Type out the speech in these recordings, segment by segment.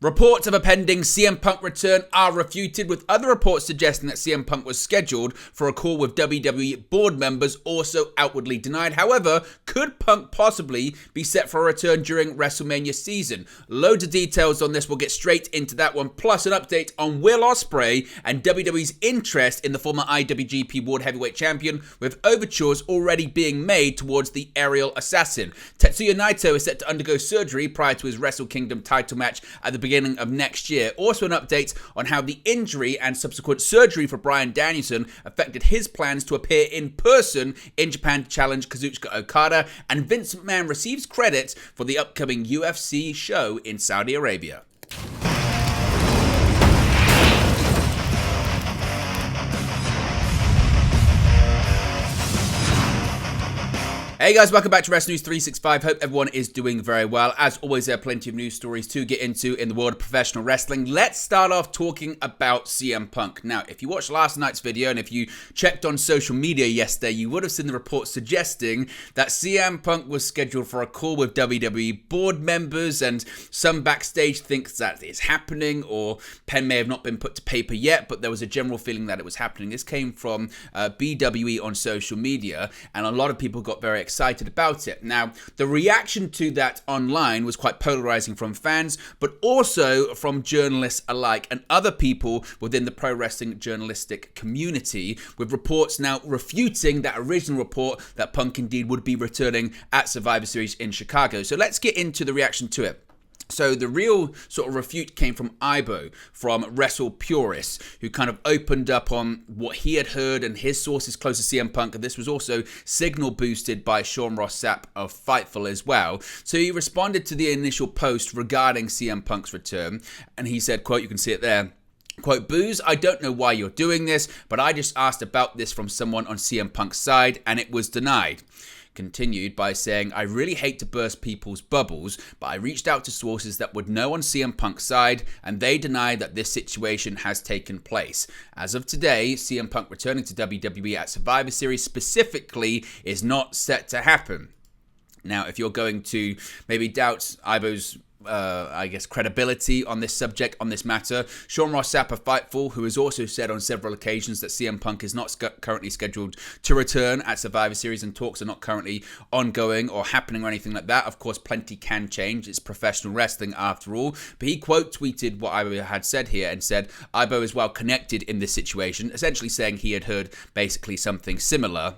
Reports of a pending CM Punk return are refuted, with other reports suggesting that CM Punk was scheduled for a call with WWE board members also outwardly denied. However, could Punk possibly be set for a return during WrestleMania season? Loads of details on this. We'll get straight into that one, plus an update on Will Ospreay and WWE's interest in the former IWGP World Heavyweight Champion, with overtures already being made towards the aerial assassin. Tetsuya Naito is set to undergo surgery prior to his Wrestle Kingdom title match at the beginning of next year. Also an update on how the injury and subsequent surgery for Bryan Danielson affected his plans to appear in person in Japan to challenge Kazuchika Okada, and Vince McMahon receives credit for the upcoming UFC show in Saudi Arabia. Hey guys, welcome back to Wrestle News 365. Hope everyone is doing very well. As always, there are plenty of news stories to get into in the world of professional wrestling. Let's start off talking about CM Punk. Now, if you watched last night's video and if you checked on social media yesterday, you would have seen the reports suggesting that CM Punk was scheduled for a call with WWE board members, and some backstage thinks that it's happening, or pen may have not been put to paper yet, but there was a general feeling that it was happening. This came from BWE on social media, and a lot of people got very excited about it. Now, the reaction to that online was quite polarizing from fans, but also from journalists alike and other people within the pro wrestling journalistic community, with reports now refuting that original report that Punk indeed would be returning at Survivor Series in Chicago. So let's get into the reaction to it. So the real sort of refute came from Ibo, from Wrestle Purists, who kind of opened up on what he had heard and his sources close to CM Punk. And this was also signal boosted by Sean Ross Sapp of Fightful as well. So he responded to the initial post regarding CM Punk's return, and he said, quote, you can see it there, quote, "Booze, I don't know why you're doing this, but I just asked about this from someone on CM Punk's side and it was denied." Continued by saying, "I really hate to burst people's bubbles, but I reached out to sources that would know on CM Punk's side, and they deny that this situation has taken place. As of today, CM Punk returning to WWE at Survivor Series specifically is not set to happen." Now, if you're going to maybe doubt Ibo's credibility on this subject, on this matter, Sean Ross Sapp of Fightful, who has also said on several occasions that CM Punk is not currently scheduled to return at Survivor Series, and talks are not currently ongoing or happening or anything like that. Of course, plenty can change. It's professional wrestling after all. But he quote tweeted what Ibo had said here and said, Ibo is well connected in this situation, essentially saying he had heard basically something similar.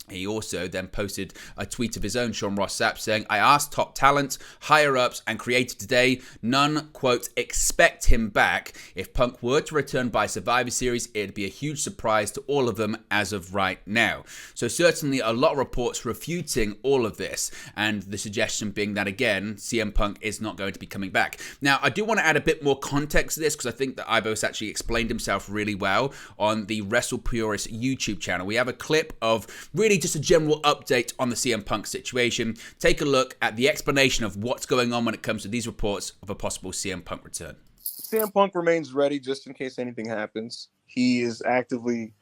He also then posted a tweet of his own, Sean Ross Sapp, saying, "I asked top talent, higher-ups, and creative today. None, quote, expect him back. If Punk were to return by Survivor Series, it'd be a huge surprise to all of them as of right now." So certainly a lot of reports refuting all of this, and the suggestion being that, again, CM Punk is not going to be coming back. Now, I do want to add a bit more context to this, because I think that Ibos actually explained himself really well on the Wrestle Purist YouTube channel. We have a clip of really just a general update on the CM Punk situation. Take a look at the explanation of what's going on when it comes to these reports of a possible CM Punk return. CM Punk remains ready just in case anything happens. He is actively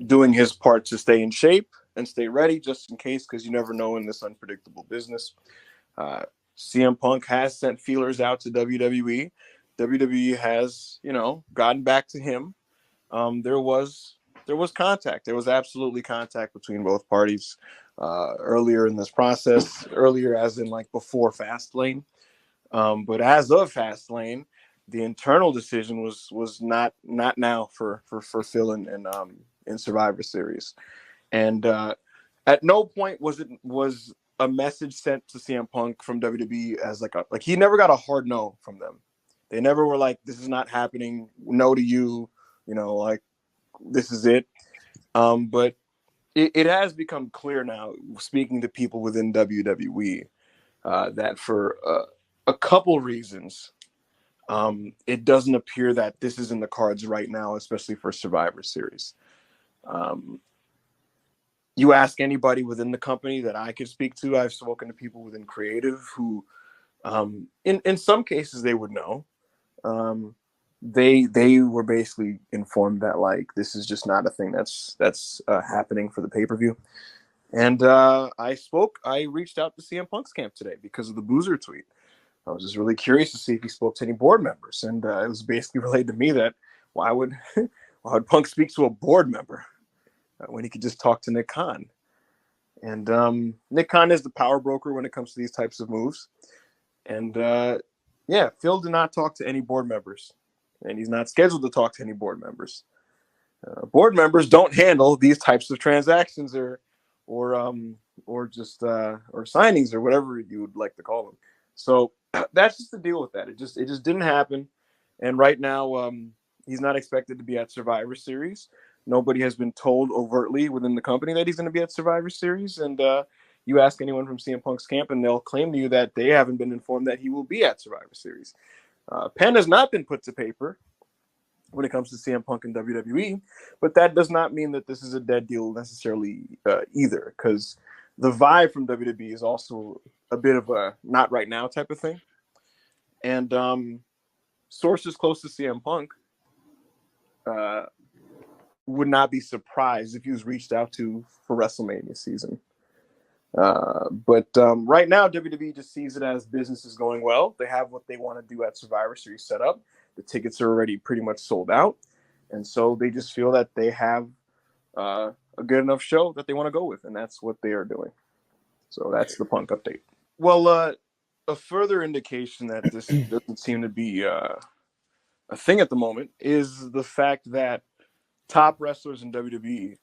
doing his part to stay in shape and stay ready just in case, because you never know in this unpredictable business. CM Punk has sent feelers out to WWE. WWE has, gotten back to him. There was contact. There was absolutely contact between both parties earlier in this process, earlier as in like before Fastlane. But as of Fastlane, the internal decision was not now for Phil in Survivor Series. And at no point was a message sent to CM Punk from WWE as like he never got a hard no from them. They never were like, this is not happening, no to you, this is it. But it has become clear now, speaking to people within WWE, that for a couple reasons, it doesn't appear that this is in the cards right now, especially for Survivor Series. You ask anybody within the company that I could speak to, I've spoken to people within creative who, in some cases, they would know. They were basically informed that this is just not a thing that's happening for the pay-per-view. And I reached out to CM Punk's camp today because of the Boozer tweet. I was just really curious to see if he spoke to any board members, and it was basically relayed to me that why would Punk speak to a board member when he could just talk to Nick Khan? And Nick Khan is the power broker when it comes to these types of moves. And Phil did not talk to any board members, and he's not scheduled to talk to any board members. Board members don't handle these types of transactions or signings or whatever you would like to call them. So that's just the deal with that. It just didn't happen. And right now, he's not expected to be at Survivor Series. Nobody has been told overtly within the company that he's going to be at Survivor Series. And you ask anyone from CM Punk's camp, and they'll claim to you that they haven't been informed that he will be at Survivor Series. Pen has not been put to paper when it comes to CM Punk and WWE, but that does not mean that this is a dead deal necessarily either, because the vibe from WWE is also a bit of a not right now type of thing. And sources close to CM Punk would not be surprised if he was reached out to for WrestleMania season. But right now, WWE just sees it as business is going well. They have what they want to do at Survivor Series set up. The tickets are already pretty much sold out. And so they just feel that they have a good enough show that they want to go with. And that's what they are doing. So that's the Punk update. Well, a further indication that this doesn't seem to be a thing at the moment is the fact that top wrestlers in WWE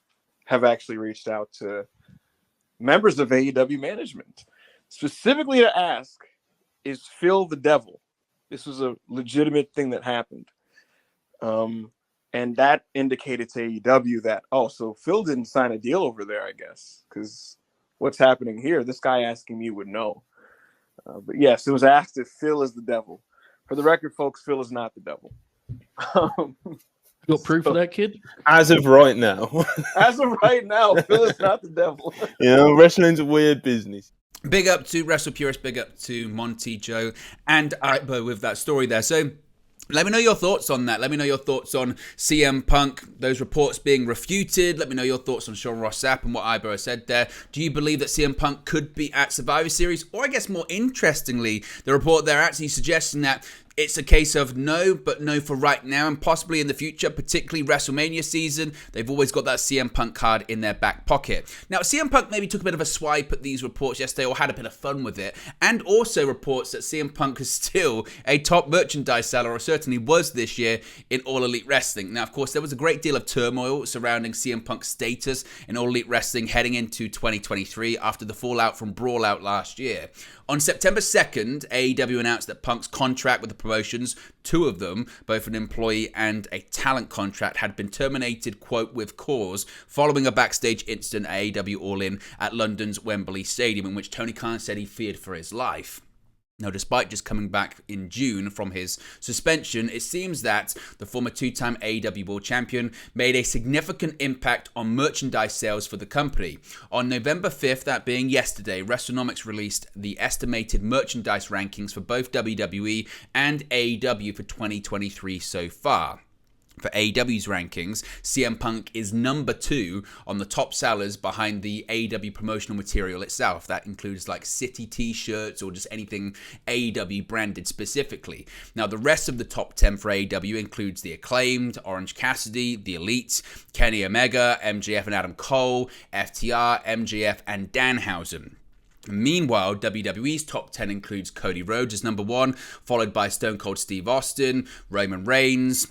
have actually reached out to members of AEW management, specifically to ask, is Phil the devil? This was a legitimate thing that happened. And that indicated to AEW that, so Phil didn't sign a deal over there, I guess, because what's happening here, this guy asking me would know. But yes, it was asked if Phil is the devil. For the record, folks, Phil is not the devil. You got proof of that, kid? As of right now. As of right now, Phil is not the devil. Wrestling's a weird business. Big up to Wrestle Purist, big up to Monty, Joe, and Ibo with that story there. So let me know your thoughts on that. Let me know your thoughts on CM Punk, those reports being refuted. Let me know your thoughts on Sean Ross Sapp and what Ibo said there. Do you believe that CM Punk could be at Survivor Series? Or I guess more interestingly, the report there actually suggesting that it's a case of no, but no for right now and possibly in the future, particularly WrestleMania season. They've always got that CM Punk card in their back pocket. Now, CM Punk maybe took a bit of a swipe at these reports yesterday or had a bit of fun with it, and also reports that CM Punk is still a top merchandise seller, or certainly was this year in All Elite Wrestling. Now, of course, there was a great deal of turmoil surrounding CM Punk's status in All Elite Wrestling heading into 2023 after the fallout from Brawl Out last year. On September 2nd, AEW announced that Punk's contract with the promotions, two of them, both an employee and a talent contract, had been terminated, quote, with cause, following a backstage incident at AEW All In at London's Wembley Stadium, in which Tony Khan said he feared for his life. Now, despite just coming back in June from his suspension, it seems that the former two-time AEW World Champion made a significant impact on merchandise sales for the company. On November 5th, that being yesterday, WrestleNomics released the estimated merchandise rankings for both WWE and AEW for 2023 so far. For AEW's rankings, CM Punk is number 2 on the top sellers behind the AEW promotional material itself. That includes like City t-shirts or just anything AEW branded specifically. Now, the rest of the top 10 for AEW includes The Acclaimed, Orange Cassidy, The Elite, Kenny Omega, MJF and Adam Cole, FTR, MJF and Danhausen. Meanwhile, WWE's top 10 includes Cody Rhodes as number 1, followed by Stone Cold Steve Austin, Roman Reigns,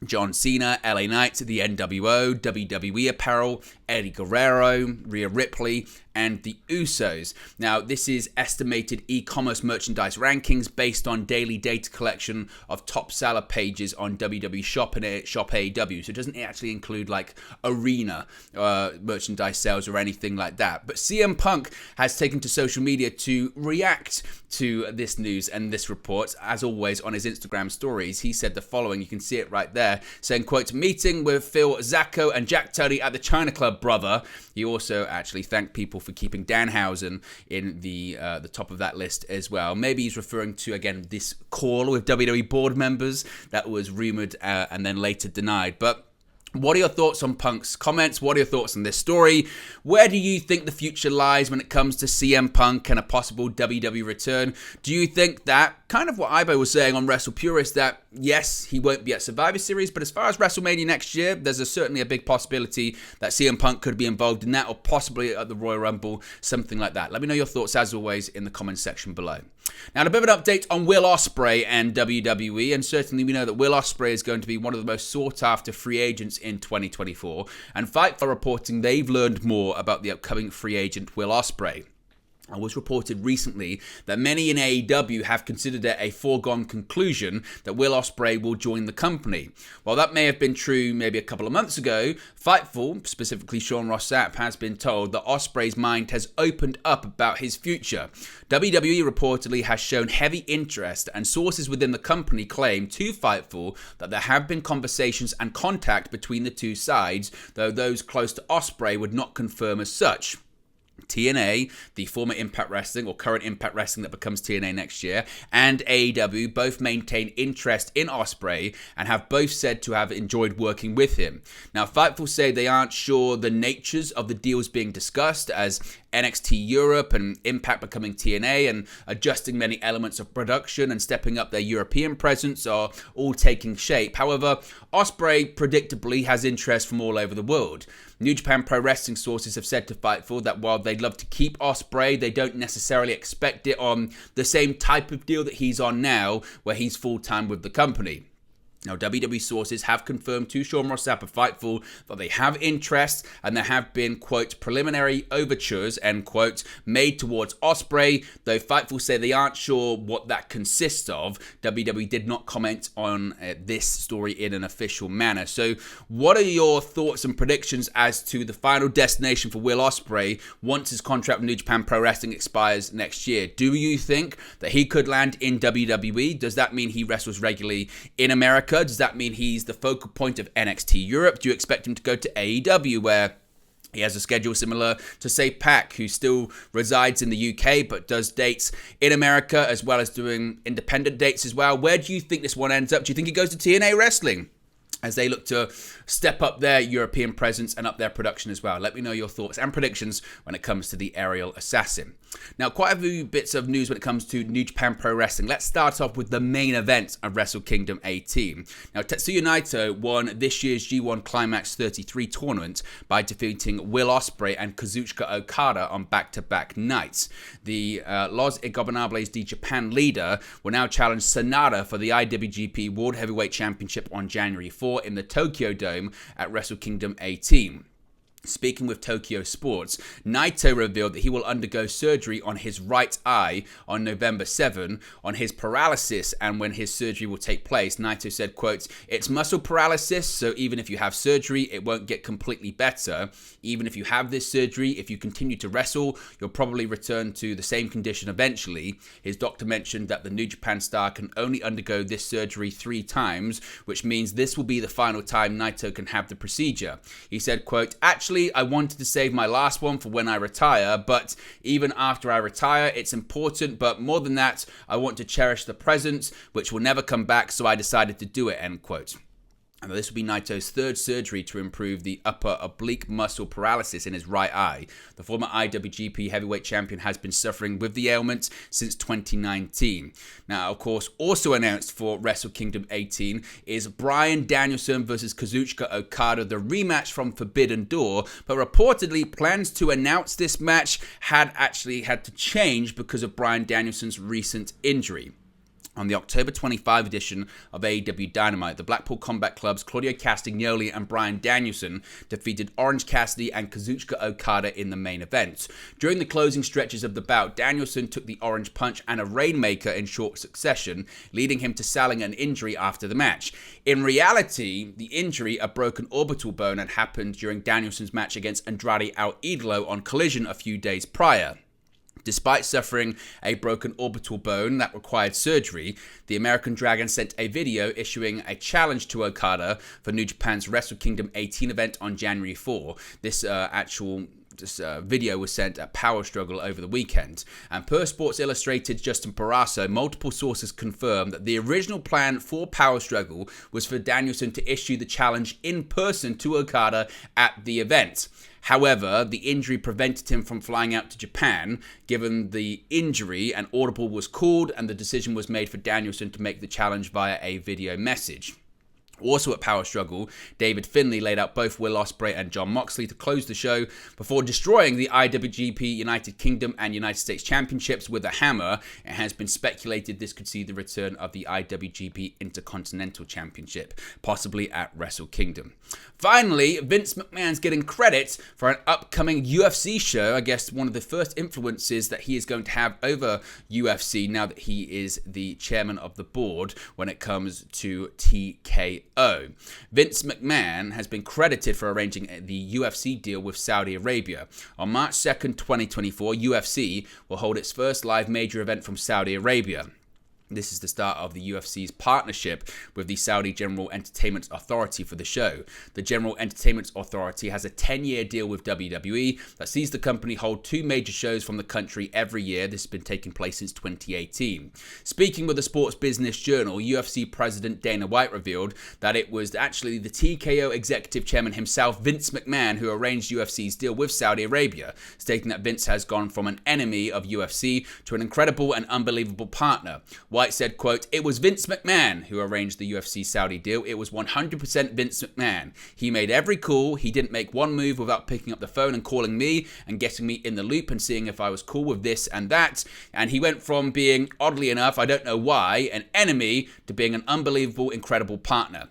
John Cena, LA Knight, the NWO, WWE Apparel, Eddie Guerrero, Rhea Ripley, and the Usos. Now, this is estimated e-commerce merchandise rankings based on daily data collection of top seller pages on WWE Shop and Shop AEW. So it doesn't actually include like arena merchandise sales or anything like that. But CM Punk has taken to social media to react to this news and this report. As always, on his Instagram stories, he said the following. You can see it right there, saying, quote, "Meeting with Phil Zacco and Jack Tunney at the China Club, brother." He also actually thanked people for keeping Danhausen in the top of that list as well. Maybe he's referring to, again, this call with WWE board members that was rumored and then later denied. But what are your thoughts on Punk's comments? What are your thoughts on this story? Where do you think the future lies when it comes to CM Punk and a possible WWE return? Do you think that kind of what Ibo was saying on Wrestle Purist, that yes, he won't be at Survivor Series, but as far as WrestleMania next year, there's certainly a big possibility that CM Punk could be involved in that, or possibly at the Royal Rumble, something like that. Let me know your thoughts, as always, in the comments section below. Now, a bit of an update on Will Ospreay and WWE, and certainly we know that Will Ospreay is going to be one of the most sought-after free agents in 2024, and Fightful are reporting they've learned more about the upcoming free agent Will Ospreay. It was reported recently that many in AEW have considered it a foregone conclusion that Will Ospreay will join the company. While that may have been true maybe a couple of months ago, Fightful, specifically Sean Ross Sapp, has been told that Ospreay's mind has opened up about his future. WWE reportedly has shown heavy interest, and sources within the company claim to Fightful that there have been conversations and contact between the two sides, though those close to Ospreay would not confirm as such. TNA, the former Impact Wrestling or current Impact Wrestling that becomes TNA next year, and AEW both maintain interest in Ospreay and have both said to have enjoyed working with him. Now, Fightful say they aren't sure the natures of the deals being discussed, as NXT Europe and Impact becoming TNA and adjusting many elements of production and stepping up their European presence are all taking shape. However, Ospreay predictably has interest from all over the world. New Japan Pro Wrestling sources have said to Fightful that while they'd love to keep Ospreay, they don't necessarily expect it on the same type of deal that he's on now, where he's full-time with the company. Now, WWE sources have confirmed to Sean Ross Sapp of Fightful that they have interest, and there have been, quote, preliminary overtures, end quote, made towards Ospreay, though Fightful say they aren't sure what that consists of. WWE did not comment on this story in an official manner. So what are your thoughts and predictions as to the final destination for Will Ospreay once his contract with New Japan Pro Wrestling expires next year? Do you think that he could land in WWE? Does that mean he wrestles regularly in America? Does that mean he's the focal point of NXT Europe? Do you expect him to go to AEW, where he has a schedule similar to, say, Pac, who still resides in the UK but does dates in America as well as doing independent dates as well? Where do you think this one ends up? Do you think he goes to TNA Wrestling as they look to step up their European presence and up their production as well? Let me know your thoughts and predictions when it comes to the Aerial Assassin. Now, quite a few bits of news when it comes to New Japan Pro Wrestling. Let's start off with the main event of Wrestle Kingdom 18. Now, Tetsuya Naito won this year's G1 Climax 33 tournament by defeating Will Ospreay and Kazuchika Okada on back-to-back nights. The Los Ingobernables de Japan leader will now challenge Sanada for the IWGP World Heavyweight Championship on January 4 in the Tokyo Dome at Wrestle Kingdom 18. Speaking with Tokyo Sports, Naito revealed that he will undergo surgery on his right eye on November 7 on his paralysis, and when his surgery will take place, Naito said, quote, "It's muscle paralysis, so even if you have surgery, it won't get completely better. Even if you have this surgery, if you continue to wrestle, you'll probably return to the same condition eventually." His doctor mentioned that the New Japan star can only undergo this surgery 3 times, which means this will be the final time Naito can have the procedure. He said, quote, "Actually, I wanted to save my last one for when I retire, but even after I retire, it's important, but more than that, I want to cherish the present, which will never come back, so I decided to do it," end quote. And this will be Naito's 3rd surgery to improve the upper oblique muscle paralysis in his right eye. The former IWGP Heavyweight Champion has been suffering with the ailment since 2019. Now, of course, also announced for Wrestle Kingdom 18 is Bryan Danielson versus Kazuchika Okada, the rematch from Forbidden Door, but reportedly plans to announce this match had actually had to change because of Bryan Danielson's recent injury. On the October 25 edition of AEW Dynamite, the Blackpool Combat Club's Claudio Castagnoli and Bryan Danielson defeated Orange Cassidy and Kazuchika Okada in the main event. During the closing stretches of the bout, Danielson took the Orange Punch and a Rainmaker in short succession, leading him to selling an injury after the match. In reality, the injury, a broken orbital bone, had happened during Danielson's match against Andrade El Idolo on Collision a few days prior. Despite suffering a broken orbital bone that required surgery, the American Dragon sent a video issuing a challenge to Okada for New Japan's Wrestle Kingdom 18 event on January 4. This video was sent at Power Struggle over the weekend. And per Sports Illustrated Justin Parasso, multiple sources confirmed that the original plan for Power Struggle was for Danielson to issue the challenge in person to Okada at the event. However, the injury prevented him from flying out to Japan. Given the injury, an audible was called and the decision was made for Danielson to make the challenge via a video message. Also at Power Struggle, David Finlay laid out both Will Ospreay and Jon Moxley to close the show before destroying the IWGP United Kingdom and United States Championships with a hammer. It has been speculated this could see the return of the IWGP Intercontinental Championship, possibly at Wrestle Kingdom. Finally, Vince McMahon's getting credit for an upcoming UFC show. I guess one of the first influences that he is going to have over UFC now that he is the chairman of the board when it comes to TKO. Vince McMahon has been credited for arranging the UFC deal with Saudi Arabia. On March 2nd, 2024, UFC will hold its first live major event from Saudi Arabia. This is the start of the UFC's partnership with the Saudi General Entertainment Authority for the show. The General Entertainment Authority has a 10-year deal with WWE that sees the company hold 2 major shows from the country every year. This has been taking place since 2018. Speaking with the Sports Business Journal, UFC President Dana White revealed that it was actually the TKO executive chairman himself, Vince McMahon, who arranged UFC's deal with Saudi Arabia, stating that Vince has gone from an enemy of UFC to an incredible and unbelievable partner. White said, quote, "It was Vince McMahon who arranged the UFC Saudi deal. It was 100% Vince McMahon. He made every call. He didn't make one move without picking up the phone and calling me and getting me in the loop and seeing if I was cool with this and that. And he went from being, oddly enough, I don't know why, an enemy to being an unbelievable, incredible partner."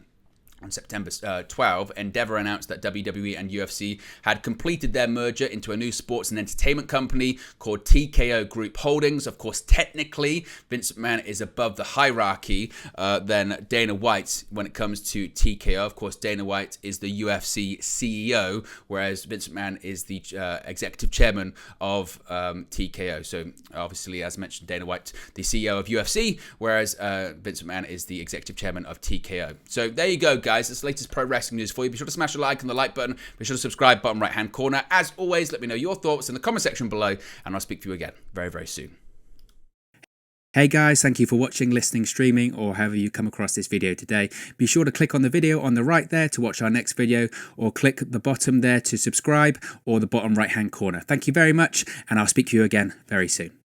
On September 12, Endeavor announced that WWE and UFC had completed their merger into a new sports and entertainment company called TKO Group Holdings. Of course, technically, Vince McMahon is above the hierarchy than Dana White when it comes to TKO. Of course, Dana White is the UFC CEO, whereas Vince McMahon is the executive chairman of TKO. So, obviously, as mentioned, Dana White, the CEO of UFC, whereas Vince McMahon is the executive chairman of TKO. So, there you go, guys. That's the latest pro wrestling news for you. Be sure to smash a like on the like button. Be sure to subscribe, bottom right hand corner. As always, let me know your thoughts in the comment section below, and I'll speak to you again very, very soon. Hey guys, thank you for watching, listening, streaming, or however you come across this video today. Be sure to click on the video on the right there to watch our next video, or click the bottom there to subscribe, or the bottom right hand corner. Thank you very much, and I'll speak to you again very soon.